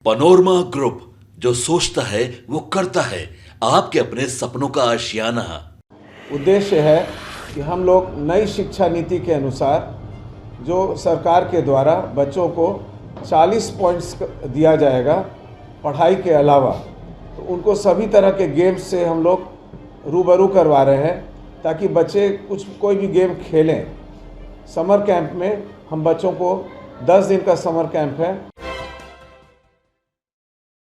Panorama group, जो सोचता है वो करता है। आपके अपने सपनों का आशियाना। उद्देश्य है कि हम लोग नई शिक्षा नीति के अनुसार जो सरकार के द्वारा बच्चों को 40 पॉइंट्स दिया जाएगा पढ़ाई के अलावा, तो उनको सभी तरह के गेम्स से हम लोग रूबरू करवा रहे हैं ताकि बच्चे कोई भी गेम खेलें। समर कैंप में हम बच्चों को 10 दिन का समर कैंप है।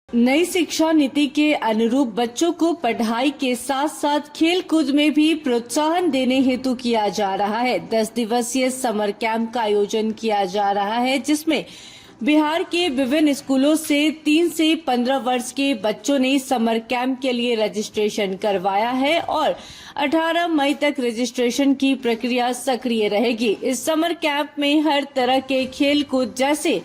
नई शिक्षा नीति के अनुरूप बच्चों को पढ़ाई के साथ साथ खेल कूद में भी प्रोत्साहन देने हेतु किया जा रहा है। 10 दिवसीय समर कैंप का आयोजन किया जा रहा है, जिसमें बिहार के विभिन्न स्कूलों से 3 से 15 वर्ष के बच्चों ने समर कैंप के लिए रजिस्ट्रेशन करवाया है और 18 मई तक रजिस्ट्रेशन की प्रक्रिया सक्रिय रहेगी। इस समर कैंप में हर तरह के खेल कूद जैसे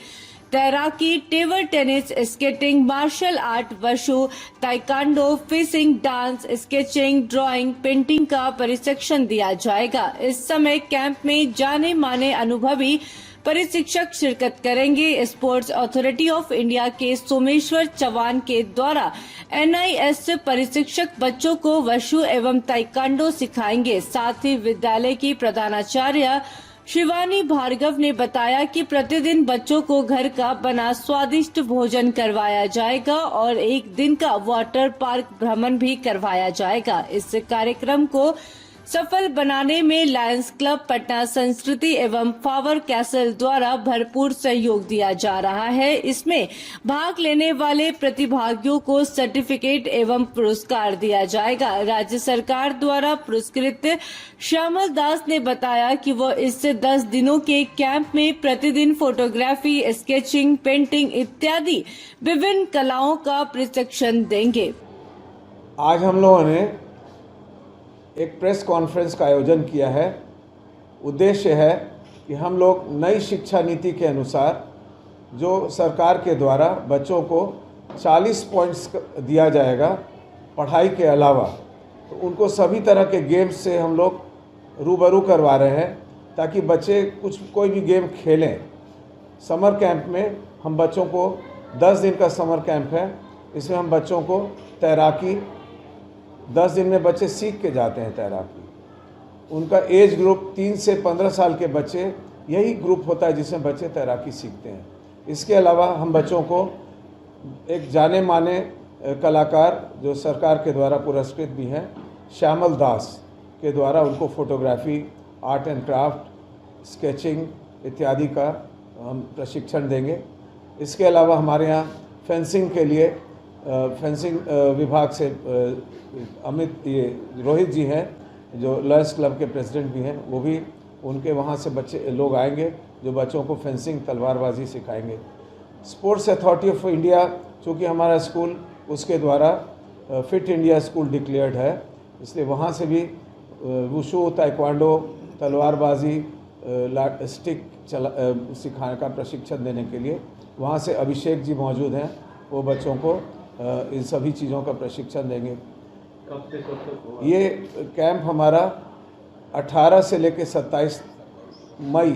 तैराकी, table tennis, skating, martial art, wushu, taekwondo, fishing, dance, sketching, drawing, painting का प्रशिक्षण दिया जाएगा। इस समय कैंप में जाने माने अनुभवी प्रशिक्षक शिरकत करेंगे। स्पोर्ट्स अथॉरिटी ऑफ इंडिया के सोमेश्वर चौहान के द्वारा NIS प्रशिक्षक बच्चों को वशु एवं ताइक्वांडो सिखाएंगे। साथ ही विद्यालय की प्रधानाचार्य शिवानी भार्गव ने बताया कि प्रतिदिन बच्चों को घर का बना स्वादिष्ट भोजन करवाया जाएगा और एक दिन का वाटर पार्क भ्रमण भी करवाया जाएगा। इस कार्यक्रम को सफल बनाने में लायंस क्लब पटना संस्कृति एवं पावर कैसल द्वारा भरपूर सहयोग दिया जा रहा है। इसमें भाग लेने वाले प्रतिभागियों को सर्टिफिकेट एवं पुरस्कार दिया जाएगा। राज्य सरकार द्वारा पुरस्कृत श्यामल दास ने बताया कि वो इस 10 दिनों के कैंप में प्रतिदिन फोटोग्राफी, स्केचिंग, पेंटिंग इत्यादि विभिन्न कलाओं का प्रशिक्षण देंगे। आज हम लोगों ने एक प्रेस कॉन्फ्रेंस का आयोजन किया है। उद्देश्य है कि हम लोग नई शिक्षा नीति के अनुसार जो सरकार के द्वारा बच्चों को 40 पॉइंट्स दिया जाएगा पढ़ाई के अलावा, तो उनको सभी तरह के गेम्स से हम लोग रूबरू करवा रहे हैं ताकि बच्चे कोई भी गेम खेलें। समर कैंप में हम बच्चों को 10 दिन का समर कैंप है। इसमें हम बच्चों को तैराकी 10 दिन में बच्चे सीख के जाते हैं तैराकी। उनका एज ग्रुप 3 से 15 साल के बच्चे, यही ग्रुप होता है जिसमें बच्चे तैराकी सीखते हैं। इसके अलावा हम बच्चों को एक जाने माने कलाकार जो सरकार के द्वारा पुरस्कृत भी हैं, श्यामल दास के द्वारा उनको photography, art and craft, sketching इत्यादि का हम प्रशिक्षण देंगे। इसके अलावा हमारे यहाँ फेंसिंग के लिए फेंसिंग विभाग से रोहित जी हैं, जो लायंस क्लब के प्रेसिडेंट भी हैं, वो भी उनके वहाँ से लोग आएंगे जो बच्चों को फेंसिंग, तलवारबाजी सिखाएंगे। स्पोर्ट्स अथॉरिटी ऑफ इंडिया, चूँकि हमारा स्कूल उसके द्वारा फिट इंडिया स्कूल डिक्लेयर्ड है, इसलिए वहाँ से भी वुशु, ताइक्वांडो, तलवारबाजी, स्टिक सिखाने का प्रशिक्षण देने के लिए वहाँ से अभिषेक जी मौजूद हैं। वो बच्चों को इन सभी चीज़ों का प्रशिक्षण देंगे। कब से कब तक होगा? ये कैंप हमारा 18 से लेकर 27 मई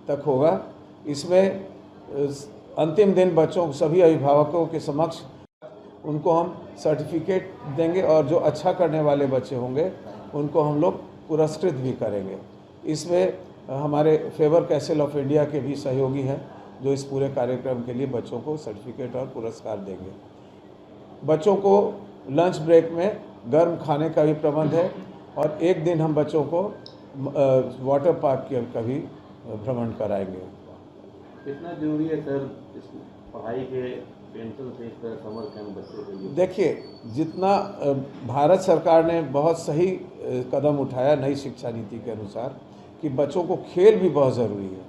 तक होगा। इसमें अंतिम दिन बच्चों सभी अभिभावकों के समक्ष उनको हम सर्टिफिकेट देंगे और जो अच्छा करने वाले बच्चे होंगे उनको हम लोग पुरस्कृत भी करेंगे। इसमें हमारे फेवर कैसल ऑफ इंडिया के भी सहयोगी हैं जो इस पूरे कार्यक्रम के लिए बच्चों को सर्टिफिकेट और पुरस्कार देंगे। बच्चों को लंच ब्रेक में गर्म खाने का भी प्रबंध है और एक दिन हम बच्चों को वाटर पार्क का भी भ्रमण कराएंगे। कितना जरूरी है सर इस पढ़ाई के टेंशन से इस तरह समर कैंप बच्चों के लिए? देखिए, जितना भारत सरकार ने बहुत सही कदम उठाया नई शिक्षा नीति के अनुसार कि बच्चों को खेल भी बहुत ज़रूरी है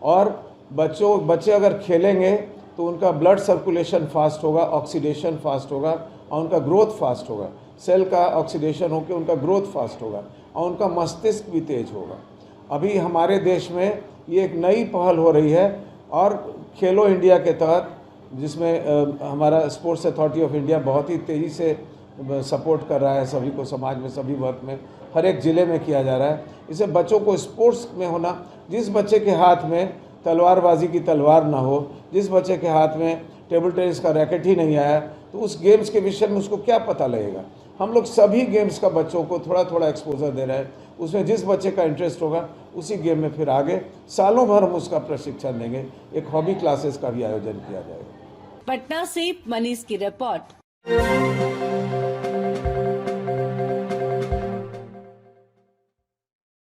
और बच्चे अगर खेलेंगे तो उनका ब्लड सर्कुलेशन फास्ट होगा, ऑक्सीडेशन फास्ट होगा और उनका ग्रोथ फास्ट होगा। सेल का ऑक्सीडेशन होकर उनका ग्रोथ फास्ट होगा और उनका मस्तिष्क भी तेज होगा। अभी हमारे देश में ये एक नई पहल हो रही है और खेलो इंडिया के तहत, जिसमें हमारा स्पोर्ट्स अथॉरिटी ऑफ इंडिया बहुत ही तेज़ी से सपोर्ट कर रहा है सभी को, समाज में सभी वर्ग में, हर एक ज़िले में किया जा रहा है। इससे बच्चों को स्पोर्ट्स में होना, जिस बच्चे के हाथ में तलवारबाजी की तलवार ना हो, जिस बच्चे के हाथ में टेबल टेनिस का रैकेट ही नहीं आया तो उस गेम्स के विषय में उसको क्या पता लगेगा। हम लोग सभी गेम्स का बच्चों को थोड़ा थोड़ा एक्सपोजर दे रहे हैं, उसमें जिस बच्चे का इंटरेस्ट होगा उसी गेम में फिर आगे सालों भर हम उसका प्रशिक्षण देंगे। एक हॉबी क्लासेस का भी आयोजन किया जाएगा। पटना से मनीष की रिपोर्ट।